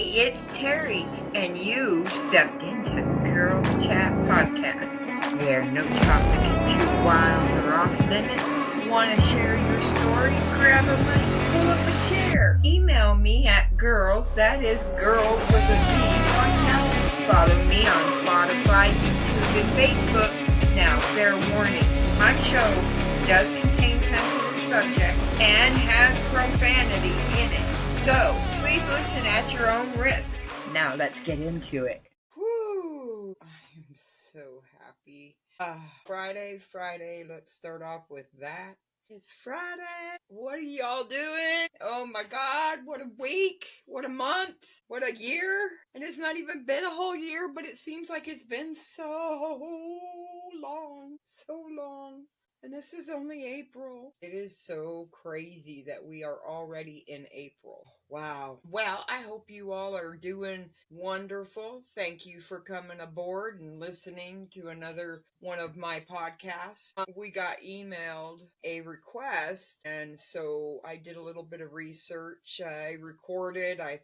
It's Terry, and you've stepped into Girlz Chat Podcast, where no topic is too wild or off limits. Want to share your story? Grab a mic, pull up a chair. Email me at girls, that is girls with a Z podcast. Follow me on Spotify, YouTube, and Facebook. Now, fair warning, my show does contain sensitive subjects and has profanity in it. So, please listen at your own risk. Now let's get into it. Whoo! I am so happy. Friday. Let's start off with that. It's Friday. What are y'all doing? Oh my God, what a week, what a month, what a year. And it's not even been a whole year, but it seems like it's been so long. And this is only April. It is so crazy that we are already in April. Wow. Well, I hope you all are doing wonderful. Thank you for coming aboard and listening to another one of my podcasts. We got emailed a request, and so I did a little bit of research. I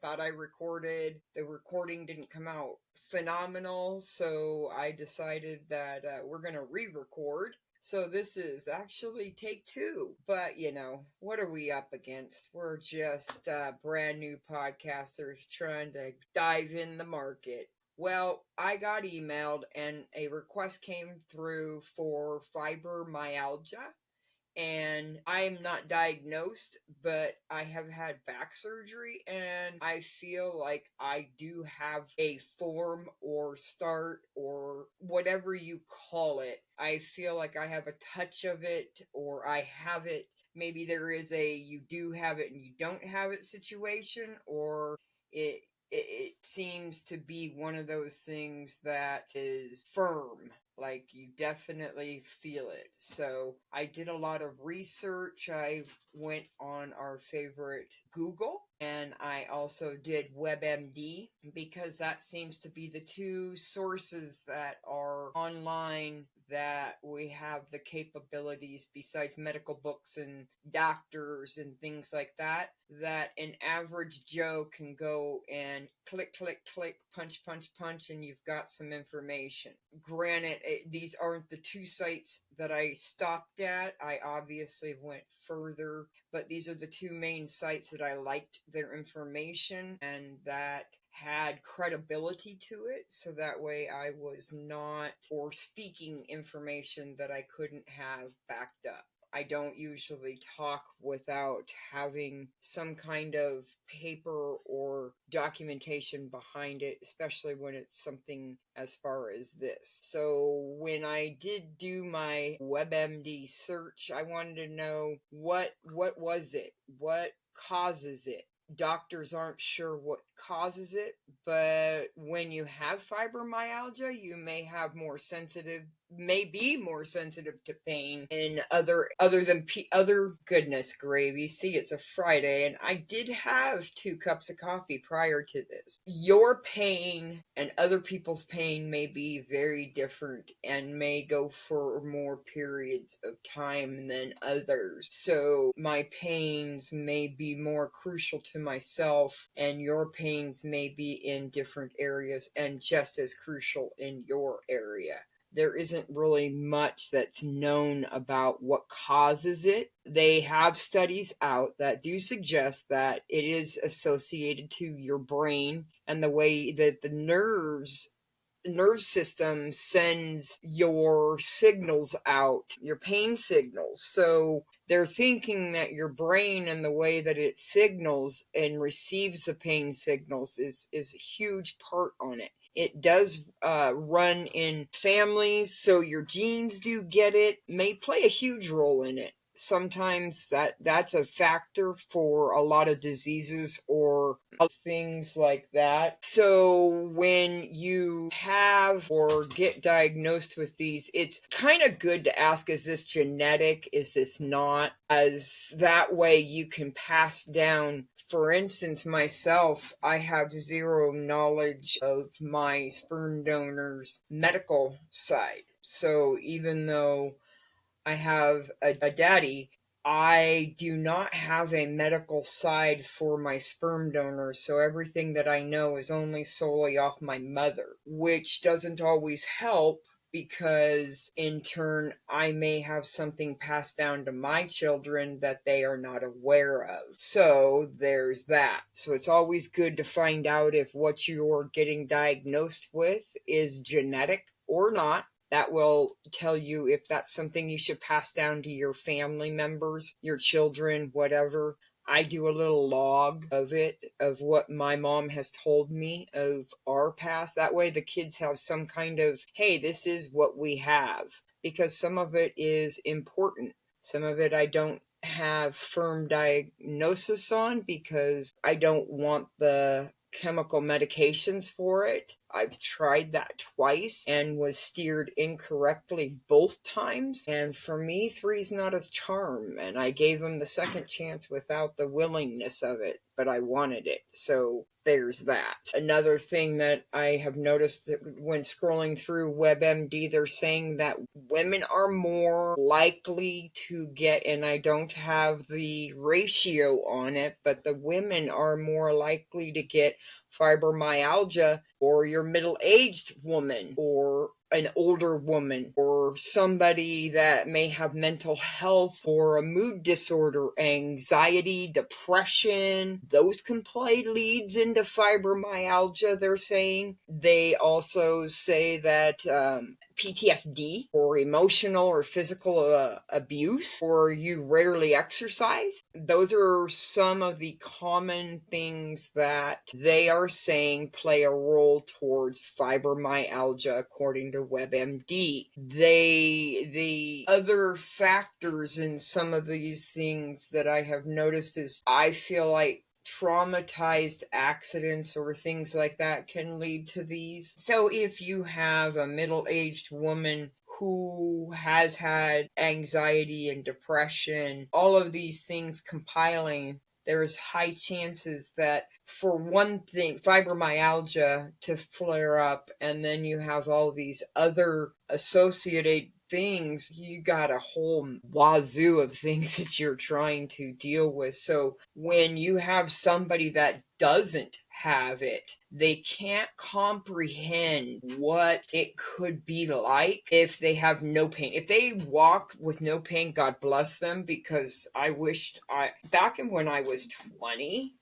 thought I recorded. The recording didn't come out phenomenal, so I decided that we're going to re-record. So this is actually take 2. But, what are we up against? We're just brand new podcasters trying to dive in the market. Well, I got emailed and a request came through for fibromyalgia. And I am not diagnosed, but I have had back surgery, and I feel like I do have a form or start or whatever you call it. I feel like I have a touch of it, or I have it. Maybe there is a you do have it and you don't have it situation, or it seems to be one of those things that is firm. Like you definitely feel it. So I did a lot of research. I went on our favorite Google, and I also did WebMD, because that seems to be the two sources that are online that we have the capabilities, besides medical books and doctors and things like that, that an average Joe can go and click, punch, and you've got some information. Granted, these aren't the two sites that I stopped at. I obviously went further, but these are the two main sites that I liked their information and that had credibility to it, so that way I was not or speaking information that I couldn't have backed up. I don't usually talk without having some kind of paper or documentation behind it, especially when it's something as far as this. So when I did do my WebMD search, I wanted to know what was it? What causes it? Doctors aren't sure what causes it, but when you have fibromyalgia, you may be more sensitive to pain and other goodness gravy. See, it's a Friday, and I did have 2 cups of coffee prior to this. Your pain and other people's pain may be very different and may go for more periods of time than others. So my pains may be more crucial to myself, and your pains may be in different areas and just as crucial in your area. There isn't really much that's known about what causes it. They have studies out that do suggest that it is associated to your brain and the way that the nerve system sends your signals out, your pain signals. So they're thinking that your brain and the way that it signals and receives the pain signals is a huge part on it. It does run in families, so your genes do get it, may play a huge role in it. Sometimes that's a factor for a lot of diseases or things like that. So when you have or get diagnosed with these, it's kind of good to ask, is this genetic? Is this not? As that way you can pass down. For instance, myself, I have zero knowledge of my sperm donor's medical side. So even though I have a daddy, I do not have a medical side for my sperm donor, so everything that I know is only solely off my mother, which doesn't always help because in turn I may have something passed down to my children that they are not aware of. So there's that. So it's always good to find out if what you're getting diagnosed with is genetic or not. That will tell you if that's something you should pass down to your family members, your children, whatever. I do a little log of it, of what my mom has told me of our past. That way the kids have some kind of, hey, this is what we have. Because some of it is important. Some of it I don't have firm diagnosis on because I don't want the chemical medications for it. I've tried that twice and was steered incorrectly both times. And for me, three's not a charm. And I gave him the second chance without the willingness of it, but I wanted it. So there's that. Another thing that I have noticed that when scrolling through WebMD, they're saying that women are more likely to get, and I don't have the ratio on it, but the women are more likely to get fibromyalgia, or your middle-aged woman, or an older woman, or somebody that may have mental health or a mood disorder, anxiety, depression. Those can play leads into fibromyalgia, they're saying. They also say that PTSD or emotional or physical abuse, or you rarely exercise. Those are some of the common things that they are saying play a role towards fibromyalgia according to WebMD. The other factors in some of these things that I have noticed is I feel like traumatized accidents or things like that can lead to these. So if you have a middle-aged woman who has had anxiety and depression, all of these things compiling, there's high chances that, for one thing, fibromyalgia to flare up, and then you have all these other associated things. You got a whole wazoo of things that you're trying to deal with. So when you have somebody that doesn't have it, they can't comprehend what it could be like if they have no pain. If they walk with no pain, God bless them, because I wished back in when I was 20,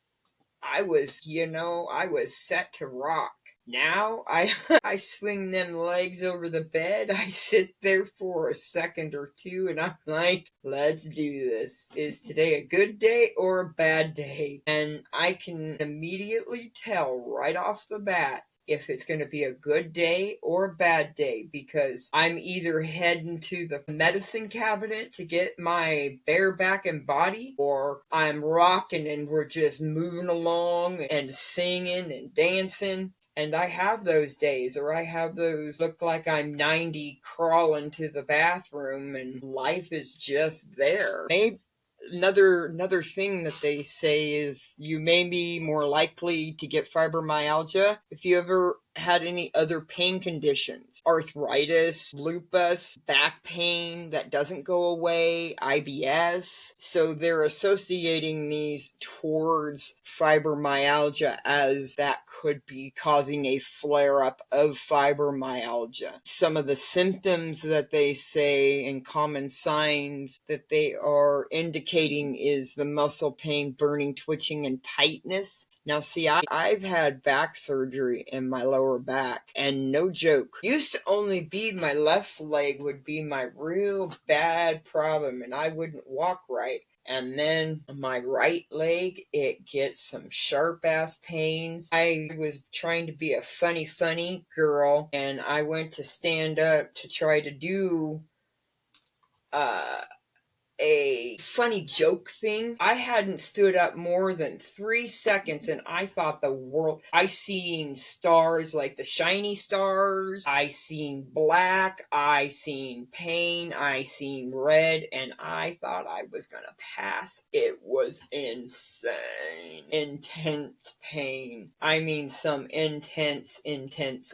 I was set to rock. Now I swing them legs over the bed. I sit there for a second or two and I'm like, let's do this. Is today a good day or a bad day? And I can immediately tell right off the bat if it's going to be a good day or a bad day, because I'm either heading to the medicine cabinet to get my bare back and body, or I'm rocking and we're just moving along and singing and dancing. And I have those days, or I have those look like I'm 90 crawling to the bathroom and life is just there. Maybe another thing that they say is you may be more likely to get fibromyalgia if you ever had any other pain conditions, arthritis, lupus, back pain that doesn't go away, IBS. So they're associating these towards fibromyalgia as that could be causing a flare-up of fibromyalgia. Some of the symptoms that they say and common signs that they are indicating is the muscle pain, burning, twitching, and tightness. Now, see, I've had back surgery in my lower back, and no joke, used to only be my left leg would be my real bad problem, and I wouldn't walk right. And then my right leg, it gets some sharp ass pains. I was trying to be a funny girl, and I went to stand up to try to do a funny joke thing. I hadn't stood up more than 3 seconds and I thought the world. I seen stars, like the shiny stars. I seen black. I seen pain. I seen red, and I thought I was gonna pass. It was insane. Intense pain. I mean, some intense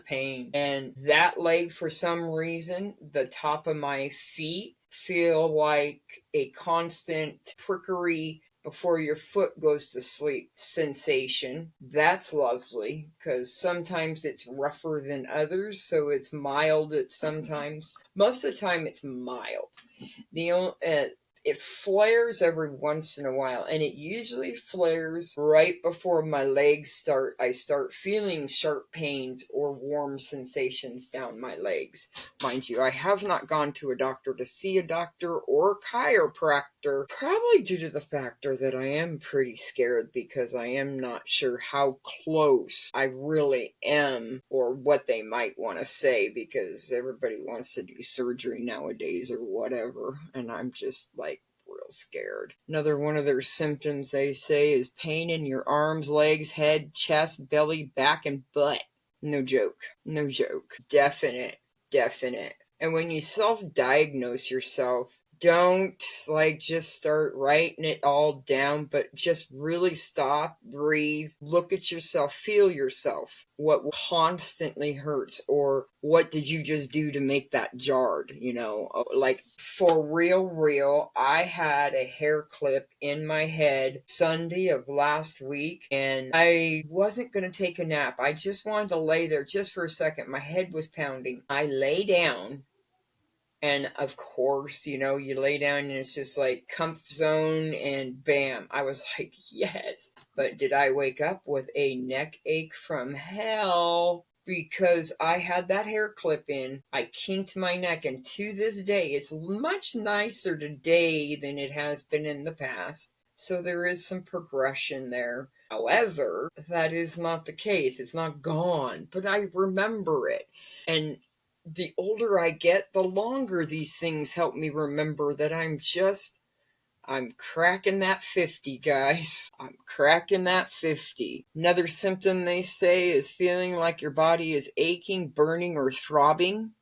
pain. And that leg, for some reason, the top of my feet, feel like a constant prickery before your foot goes to sleep sensation. That's lovely because sometimes it's rougher than others, so it's mild at sometimes. Most of the time, it's mild. It flares every once in a while, and it usually flares right before my legs I start feeling sharp pains or warm sensations down my legs. Mind you, I have not gone to a doctor to see a doctor or chiropractor, probably due to the factor that I am pretty scared because I am not sure how close I really am or what they might want to say, because everybody wants to do surgery nowadays or whatever, and I'm just like real scared. Another one of their symptoms, they say, is pain in your arms, legs, head, chest, belly, back, and butt. No joke. No joke. Definite. Definite. And when you self-diagnose yourself, don't just start writing it all down, but just really stop, breathe, look at yourself, feel yourself. What constantly hurts, or what did you just do to make that jarred? Like for real, I had a hair clip in my head Sunday of last week, and I wasn't going to take a nap. I just wanted to lay there just for a second. My head was pounding. I lay down. And of course, you lay down and it's just like comfort zone, and bam, I was like, yes. But did I wake up with a neck ache from hell? Because I had that hair clip in, I kinked my neck, and to this day, it's much nicer today than it has been in the past. So there is some progression there. However, that is not the case. It's not gone, but I remember it. And the older I get, the longer these things help me remember that I'm cracking that 50, guys. I'm cracking that 50. Another symptom they say is feeling like your body is aching, burning, or throbbing.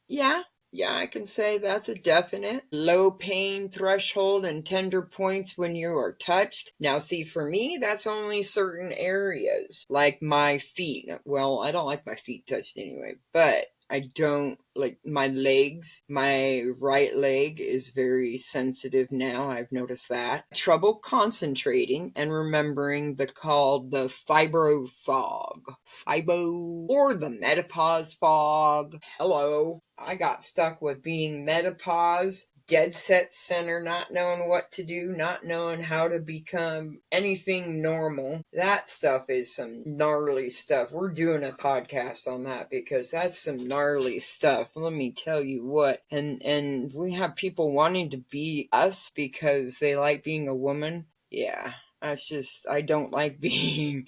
Yeah, I can say that's a definite. Low pain threshold and tender points when you are touched. Now, see, for me, that's only certain areas, like my feet. Well, I don't like my feet touched anyway, but I don't like my legs. My right leg is very sensitive now. I've noticed that. Trouble concentrating and remembering called the fibro fog. Fibo or the menopause fog. Hello. I got stuck with being menopause, dead set center, not knowing what to do, not knowing how to become anything normal. That stuff is some gnarly stuff. We're doing a podcast on that because that's some gnarly stuff. Let me tell you what. And we have people wanting to be us because they like being a woman. Yeah. That's just, I don't like the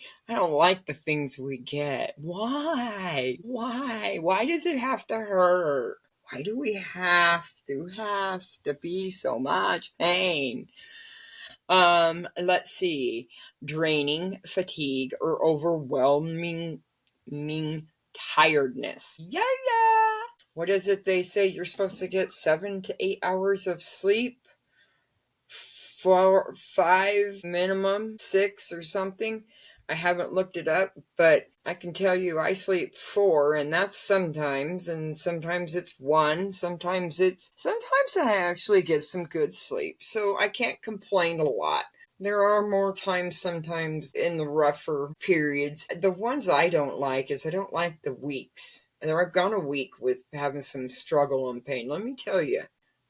things we get. Why? Why does it have to hurt? Why do we have to be so much pain? Let's see. Draining, fatigue, or overwhelming tiredness. Yeah. What is it they say? You're supposed to get 7 to 8 hours of sleep? 5 minimum, 6 or something. I haven't looked it up, but I can tell you I sleep 4, and that's sometimes, and sometimes it's 1, sometimes I actually get some good sleep, so I can't complain a lot. There are more times sometimes in the rougher periods. The ones I don't like is I don't like the weeks. And I've gone a week with having some struggle and pain. Let me tell you,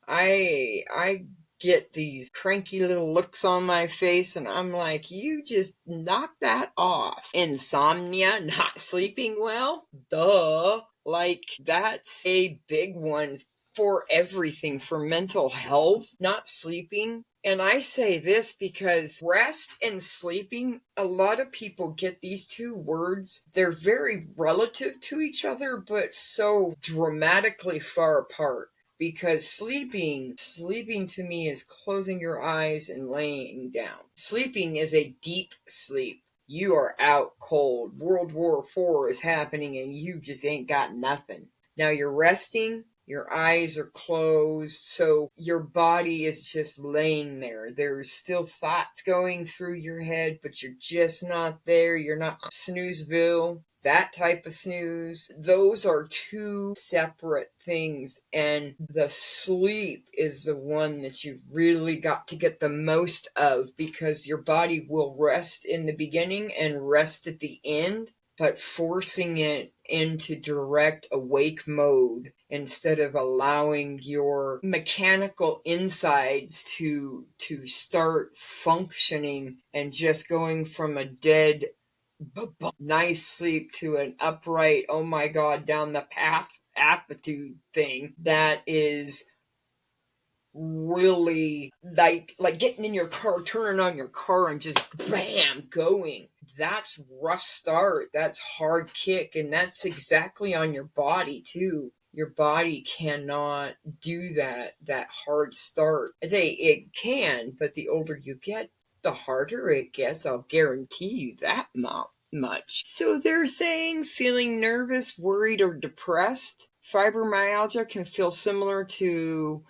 I get these cranky little looks on my face, and I'm like, you just knock that off. Insomnia, not sleeping well, duh. Like, that's a big one for everything, for mental health, not sleeping. And I say this because rest and sleeping, a lot of people get these two words. They're very relative to each other, but so dramatically far apart. Because sleeping to me is closing your eyes and laying down. Sleeping is a deep sleep. You are out cold. World War IV is happening and you just ain't got nothing. Now you're resting Your eyes are closed, so your body is just laying there. There's still thoughts going through your head, but you're just not there. You're not snoozeville. That type of snooze. Those are two separate things, and the sleep is the one that you really got to get the most of, because your body will rest in the beginning and rest at the end, but forcing it into direct awake mode instead of allowing your mechanical insides to start functioning and just going from a dead nice sleep to an upright, oh my god, down the path aptitude thing. That is really like getting in your car, turning on your car and just bam, going. That's rough start. That's hard kick, and that's exactly on your body too. Your body cannot do that hard start. It can, but the older you get, the harder it gets. I'll guarantee you that much. So they're saying feeling nervous, worried, or depressed. Fibromyalgia can feel similar to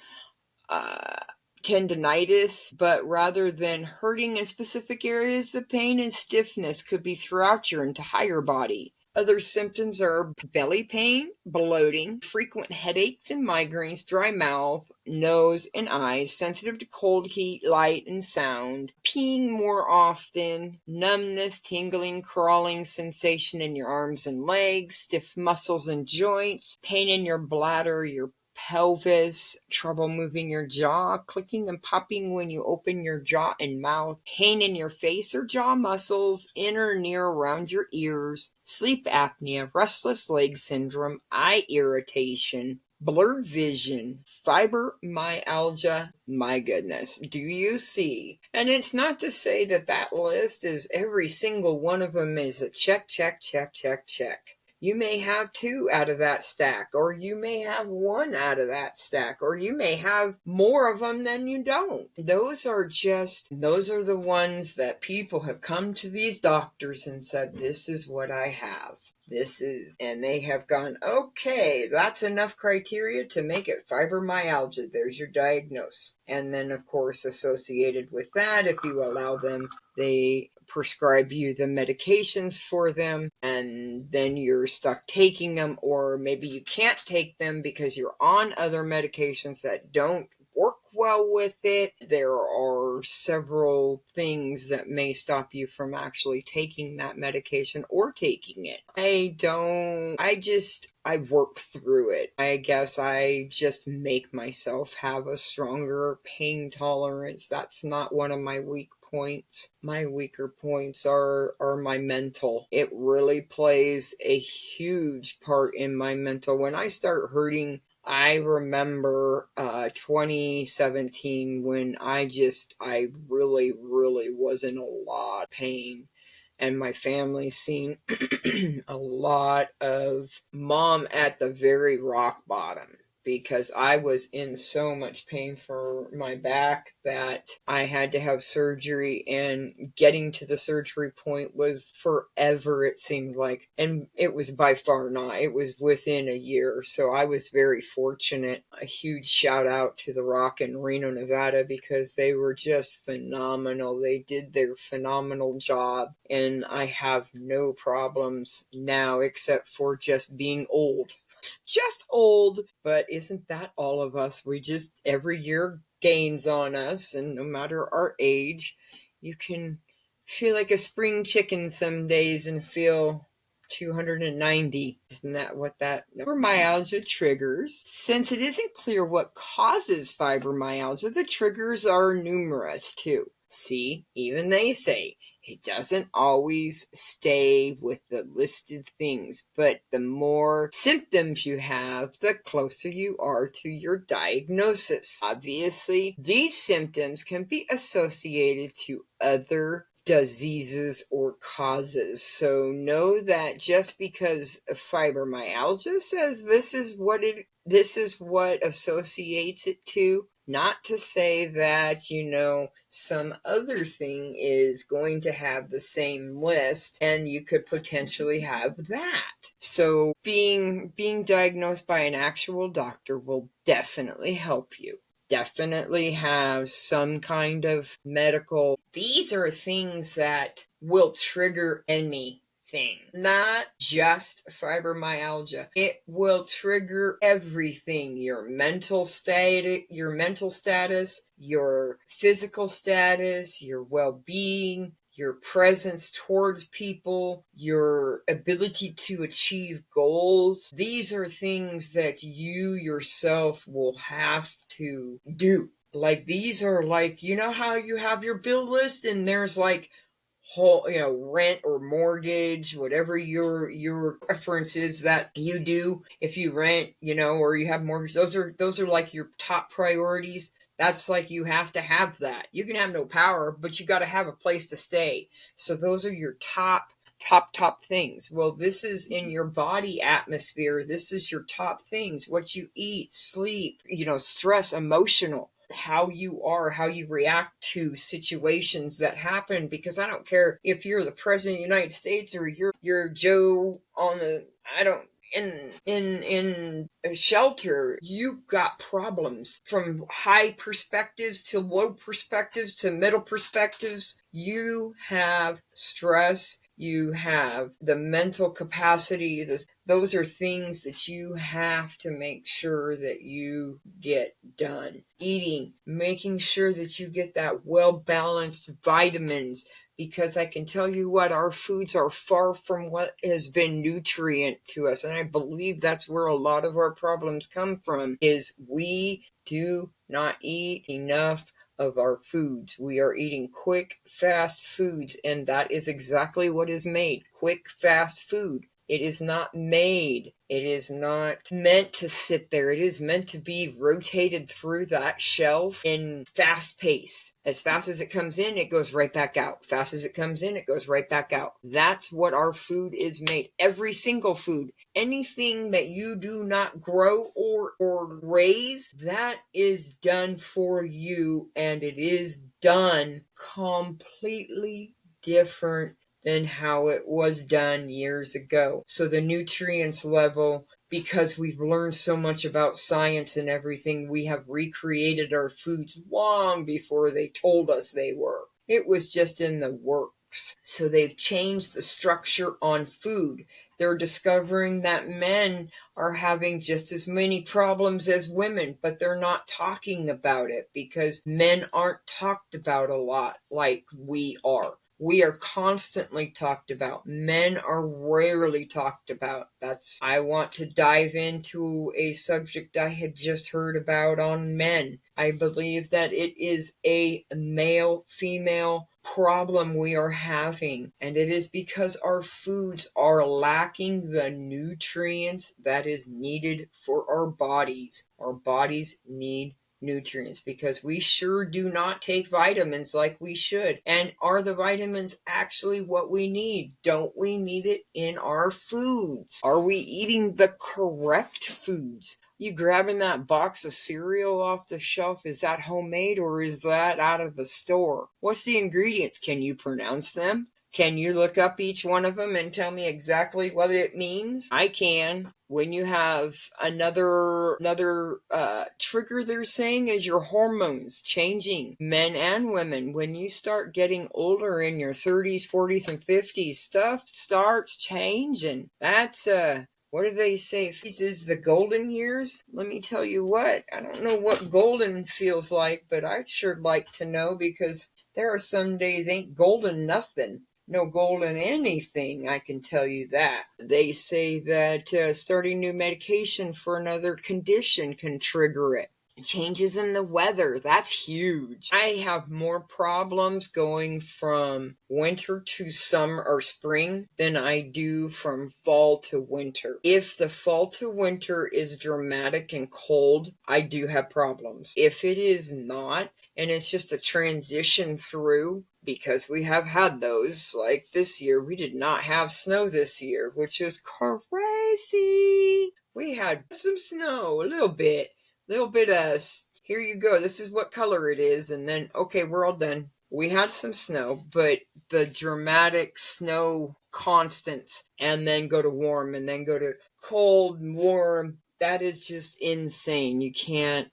uh, tendinitis, but rather than hurting in specific areas, the pain and stiffness could be throughout your entire body. Other symptoms are belly pain, bloating, frequent headaches and migraines, dry mouth, nose and eyes, sensitive to cold, heat, light, and sound, peeing more often, numbness, tingling, crawling sensation in your arms and legs, stiff muscles and joints, pain in your bladder, your pelvis, trouble moving your jaw, clicking and popping when you open your jaw and mouth, pain in your face or jaw muscles, in or near around your ears, sleep apnea, restless leg syndrome, eye irritation, blurred vision, fibromyalgia. My goodness, do you see? And it's not to say that list is every single one of them is a check, check, check, check, check. You may have 2 out of that stack, or you may have 1 out of that stack, or you may have more of them than you don't. Those are the ones that people have come to these doctors and said, this is what I have. And they have gone, okay, that's enough criteria to make it fibromyalgia. There's your diagnosis. And then, of course, associated with that, if you allow them, they prescribe you the medications for them, and then you're stuck taking them, or maybe you can't take them because you're on other medications that don't work well with it. There are several things that may stop you from actually taking that medication or taking it. I work through it. I guess I just make myself have a stronger pain tolerance. That's not one of my weak points. My weaker points are my mental. It really plays a huge part in my mental. When I start hurting, I remember 2017 when I really, really was in a lot of pain. And my family's seen a lot of mom at the very rock bottom, because I was in so much pain for my back that I had to have surgery, and getting to the surgery point was forever, it seemed like. And it was by far not. It was within a year. So I was very fortunate. A huge shout out to The Rock in Reno, Nevada, because they were just phenomenal. They did their phenomenal job, and I have no problems now except for just being old. Just old, but isn't that all of us? We just, every year gains on us, and no matter our age, you can feel like a spring chicken some days and feel 290. Isn't that what that fibromyalgia triggers? Since it isn't clear what causes fibromyalgia, the triggers are numerous too. See, even they say it doesn't always stay with the listed things, but the more symptoms you have, the closer you are to your diagnosis. Obviously, these symptoms can be associated to other diseases or causes. So know that just because fibromyalgia says this is what associates it to, Not to say that, some other thing is going to have the same list and you could potentially have that. So being diagnosed by an actual doctor will definitely help you. Definitely have some kind of medical. These are things that will trigger anything, not just fibromyalgia. It will trigger everything: your mental state, your mental status, your physical status, your well-being, your presence towards people, your ability to achieve goals. These are things that you yourself will have to do. Like, these are like, how you have your bill list and there's like whole, rent or mortgage, whatever your preference is that you do. If you rent, or you have mortgage, those are like your top priorities. That's like, you have to have that. You can have no power, but you got to have a place to stay. So those are your top things. Well, this is in your body atmosphere. This is your top things: what you eat, sleep, stress, emotional, how you are, how you react to situations that happen. Because I don't care if you're the president of the United States or you're Joe on the, I don't, in a shelter. You've got problems, from high perspectives to low perspectives to middle perspectives. You have stress, you have the mental capacity. Those are things that you have to make sure that you get done. Eating, making sure that you get that well-balanced vitamins, because I can tell you what, our foods are far from what has been nutrient to us. And I believe that's where a lot of our problems come from, is we do not eat enough of our foods. We are eating quick, fast foods, and that is exactly what is made: quick, fast food. It is not made. It is not meant to sit there. It is meant to be rotated through that shelf in fast pace. As fast as it comes in, it goes right back out. Fast as it comes in, it goes right back out. That's what our food is made. Every single food. Anything that you do not grow or raise, that is done for you, and it is done completely different than how it was done years ago. So the nutrients level, because we've learned so much about science and everything, we have recreated our foods long before they told us they were. It was just in the works. So they've changed the structure on food. They're discovering that men are having just as many problems as women, but they're not talking about it because men aren't talked about a lot like we are. We are constantly talked about. Men are rarely talked about. I want to dive into a subject I had just heard about on men. I believe that it is a male-female problem we are having, and it is because our foods are lacking the nutrients that is needed for our bodies. Our bodies need nutrients because we sure do not take vitamins like we should. And are the vitamins actually what we need? Don't we need it in our foods? Are we eating the correct foods? You grabbing that box of cereal off the shelf, is that homemade or is that out of the store? What's the ingredients? Can you pronounce them? Can you look up each one of them and tell me exactly what it means? I can. When you have another trigger they're saying is your hormones changing, men and women. When you start getting older in your 30s, 40s, and 50s, stuff starts changing. That's what do they say? This is the golden years? Let me tell you what, I don't know what golden feels like, but I'd sure like to know, because there are some days ain't golden nothing. No golden anything, I can tell you that. They say that starting new medication for another condition can trigger it. Changes in the weather, that's huge. I have more problems going from winter to summer or spring than I do from fall to winter. If the fall to winter is dramatic and cold, I do have problems. If it is not, and it's just a transition through, because we have had those, like this year, we did not have snow this year, which was crazy. We had some snow, a little bit of here you go. This is what color it is. And then, okay, we're all done. We had some snow, but the dramatic snow constants, and then go to warm, and then go to cold and warm. That is just insane. You can't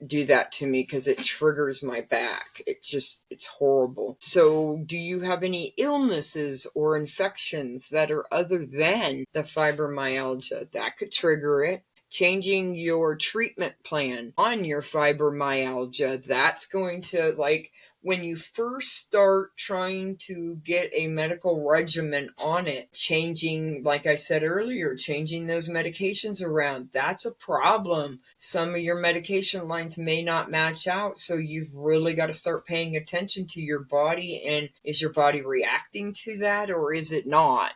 do that to me because it triggers my back. It's horrible. So do you have any illnesses or infections that are other than the fibromyalgia that could trigger it? Changing your treatment plan on your fibromyalgia, that's going to, like, when you first start trying to get a medical regimen on it, changing, like I said earlier, changing those medications around, that's a problem. Some of your medication lines may not match out, so you've really got to start paying attention to your body. And is your body reacting to that, or is it not?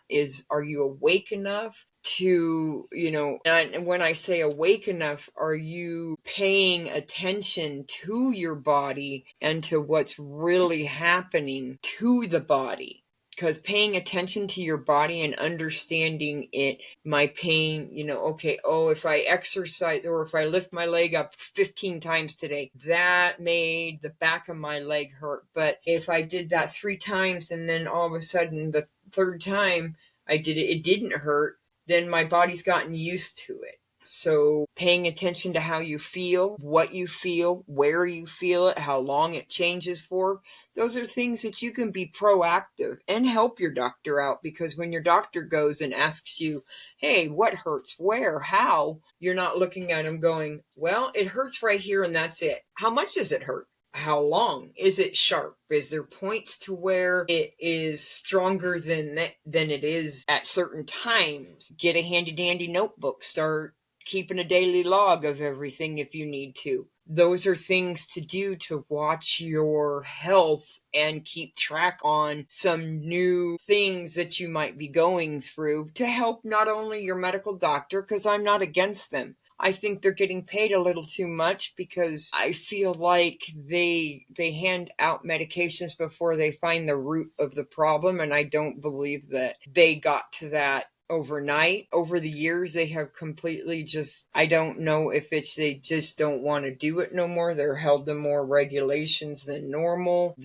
Are you awake enough to, and when I say awake enough, are you paying attention to your body and to what's really happening to the body? Because paying attention to your body and understanding it, my pain, okay, if I exercise or if I lift my leg up 15 times today, that made the back of my leg hurt. But if I did that 3 times and then all of a sudden the 3rd time I did it, it didn't hurt, then my body's gotten used to it. So paying attention to how you feel, what you feel, where you feel it, how long it changes for, those are things that you can be proactive and help your doctor out. Because when your doctor goes and asks you, hey, what hurts, where, how, you're not looking at them going, well, it hurts right here and that's it. How much does it hurt? How long? Is it sharp? Is there points to where it is stronger than it is at certain times? Get a handy dandy notebook. Start keeping a daily log of everything if you need to. Those are things to do to watch your health and keep track on some new things that you might be going through to help not only your medical doctor, because I'm not against them. I think they're getting paid a little too much, because I feel like they hand out medications before they find the root of the problem, and I don't believe that they got to that overnight. Over the years, they have completely I don't know if it's they just don't want to do it no more. They're held to more regulations than normal.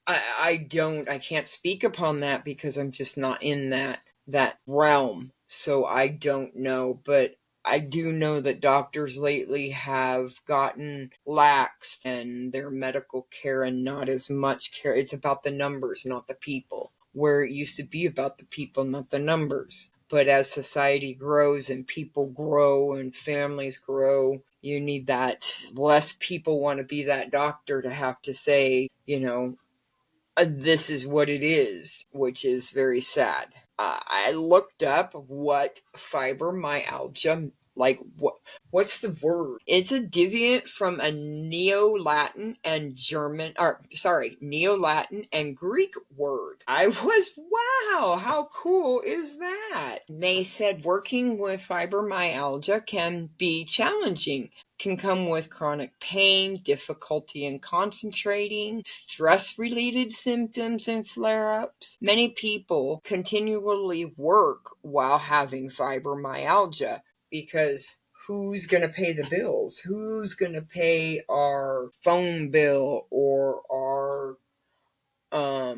I can't speak upon that because I'm just not in that realm. So I don't know, but I do know that doctors lately have gotten laxed in their medical care and not as much care. It's about the numbers, not the people, where it used to be about the people, not the numbers. But as society grows and people grow and families grow, you need that. Less people want to be that doctor to have to say, this is what it is, which is very sad. I looked up what fibromyalgia, what's the word? It's a deviant from a Neo-Latin and Greek word. Wow, how cool is that? They said working with fibromyalgia can be challenging. Can come with chronic pain, difficulty in concentrating, stress-related symptoms and flare-ups. Many people continually work while having fibromyalgia because who's going to pay the bills? Who's going to pay our phone bill or our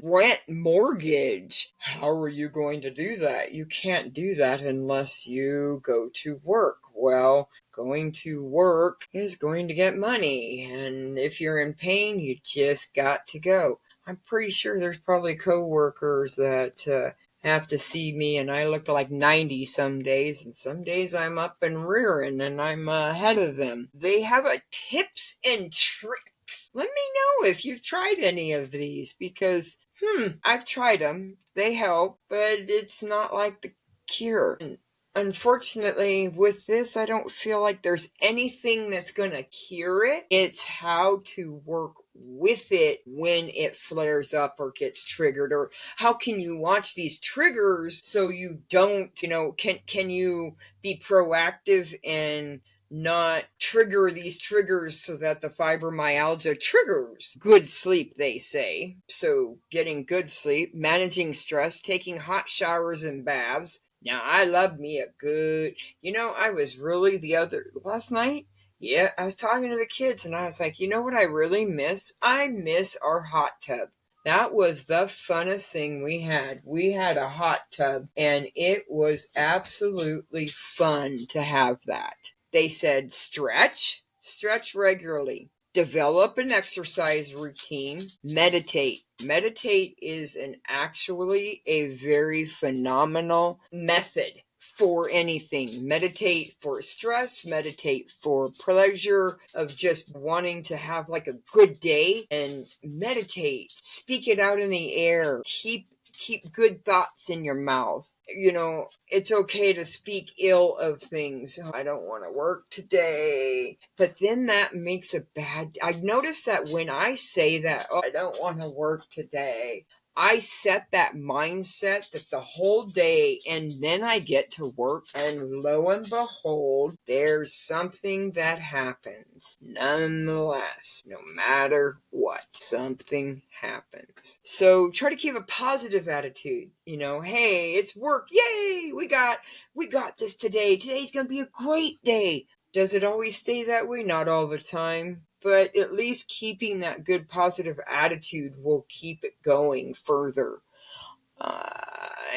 rent, mortgage? How are you going to do that? You can't do that unless you go to work. Well, going to work is going to get money, and if you're in pain, you just got to go. I'm pretty sure there's probably coworkers that have to see me, and I look like 90 some days, and some days I'm up and rearing, and I'm ahead of them. They have tips and tricks. Let me know if you've tried any of these, because I've tried them. They help, but it's not like the cure. And unfortunately, with this, I don't feel like there's anything that's going to cure it. It's how to work with it when it flares up or gets triggered, or how can you watch these triggers so you don't, can you be proactive and not trigger these triggers so that the fibromyalgia triggers? Good sleep, they say. So getting good sleep, managing stress, taking hot showers and baths. Now, I love me a good, I was really last night, Yeah, I was talking to the kids and I was like, you know what I really miss? I miss our hot tub. That was the funnest thing we had. We had a hot tub and it was absolutely fun to have that. They said stretch regularly. Develop an exercise routine. Meditate. Meditate is actually a very phenomenal method for anything. Meditate for stress, meditate for pleasure of just wanting to have like a good day, and meditate. Speak it out in the air. Keep good thoughts in your mouth. You know, it's okay to speak ill of things. I don't want to work today. But then that makes a bad. I've noticed that when I say that, oh, I don't want to work today, I set that mindset that the whole day, and then I get to work, and lo and behold, there's something that happens. Nonetheless, no matter what, something happens. So try to keep a positive attitude. You know, hey, it's work. Yay! We got this today. Today's going to be a great day. Does it always stay that way? Not all the time. But at least keeping that good positive attitude will keep it going further.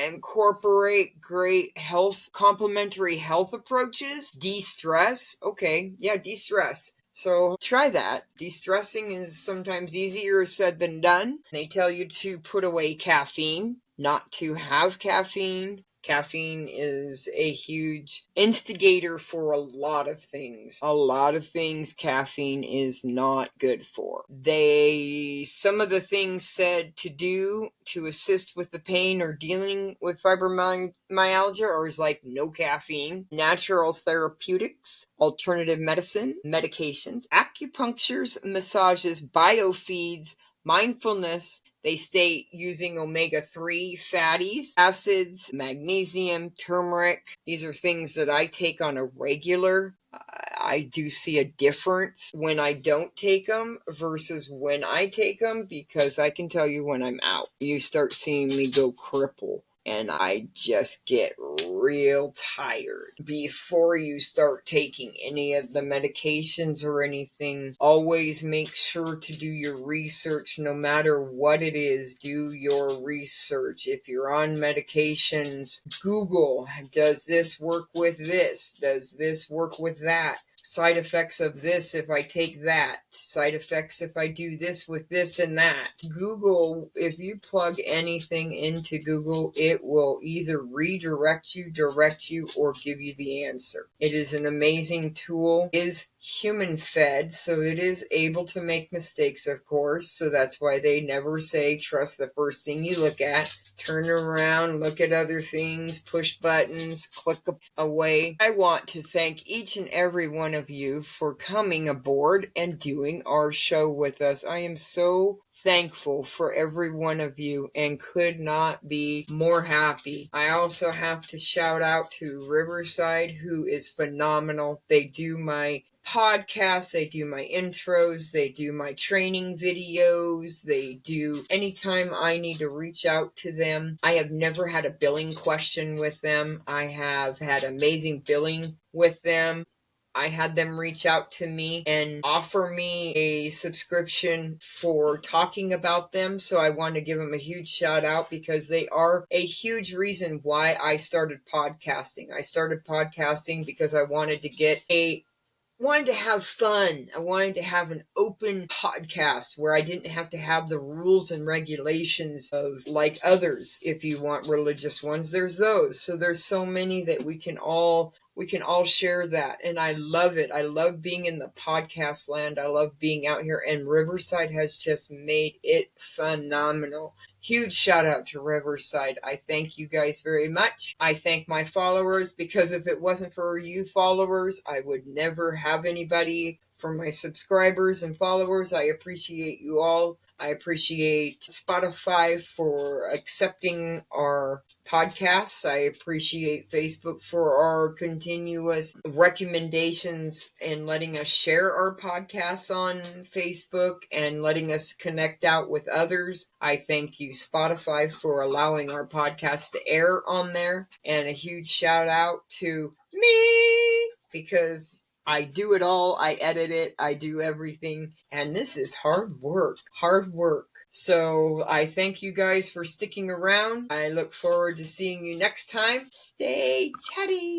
Incorporate great health, complementary health approaches. De-stress. Okay, yeah, de-stress. So try that. De-stressing is sometimes easier said than done. They tell you to put away caffeine, not to have caffeine. Caffeine is a huge instigator for a lot of things. A lot of things caffeine is not good for. Some of the things said to do to assist with the pain or dealing with fibromyalgia are like no caffeine, natural therapeutics, alternative medicine, medications, acupunctures, massages, biofeeds, mindfulness. They state using omega-3 fatties, acids, magnesium, turmeric. These are things that I take on a regular. I do see a difference when I don't take them versus when I take them, because I can tell you when I'm out, you start seeing me go cripple. And I just get real tired. Before you start taking any of the medications or anything, always make sure to do your research. No matter what it is, do your research. If you're on medications, Google, does this work with this? Does this work with that? Side effects of this if I take that. Side effects if I do this with this and that. Google, if you plug anything into Google, it will either redirect you, direct you, or give you the answer. It is an amazing tool. It is human fed, so it is able to make mistakes, of course. So that's why they never say trust the first thing you look at. Turn around, look at other things, push buttons, click away. I want to thank each and every one of you for coming aboard and doing our show with us. I am so thankful for every one of you and could not be more happy. I also have to shout out to Riverside, who is phenomenal. They do my podcasts, they do my intros, they do my training videos, they do anytime I need to reach out to them. I have never had a billing question with them. I have had amazing billing with them. I had them reach out to me and offer me a subscription for talking about them. So I want to give them a huge shout out because they are a huge reason why I started podcasting. I started podcasting because I wanted to have fun. I wanted to have an open podcast where I didn't have to have the rules and regulations of like others. If you want religious ones, there's those. So there's so many that we can all share that. And I love it. I love being in the podcast land. I love being out here, and Riverside has just made it phenomenal. Huge shout out to Riverside. I thank you guys very much. I thank my followers, because if it wasn't for you followers, I would never have anybody. For my subscribers and followers, I appreciate you all. I appreciate Spotify for accepting our podcasts. I appreciate Facebook for our continuous recommendations and letting us share our podcasts on Facebook and letting us connect out with others. I thank you, Spotify, for allowing our podcast to air on there. And a huge shout out to me, because I do it all. I edit it. I do everything. And this is hard work. Hard work. So I thank you guys for sticking around. I look forward to seeing you next time. Stay chatty.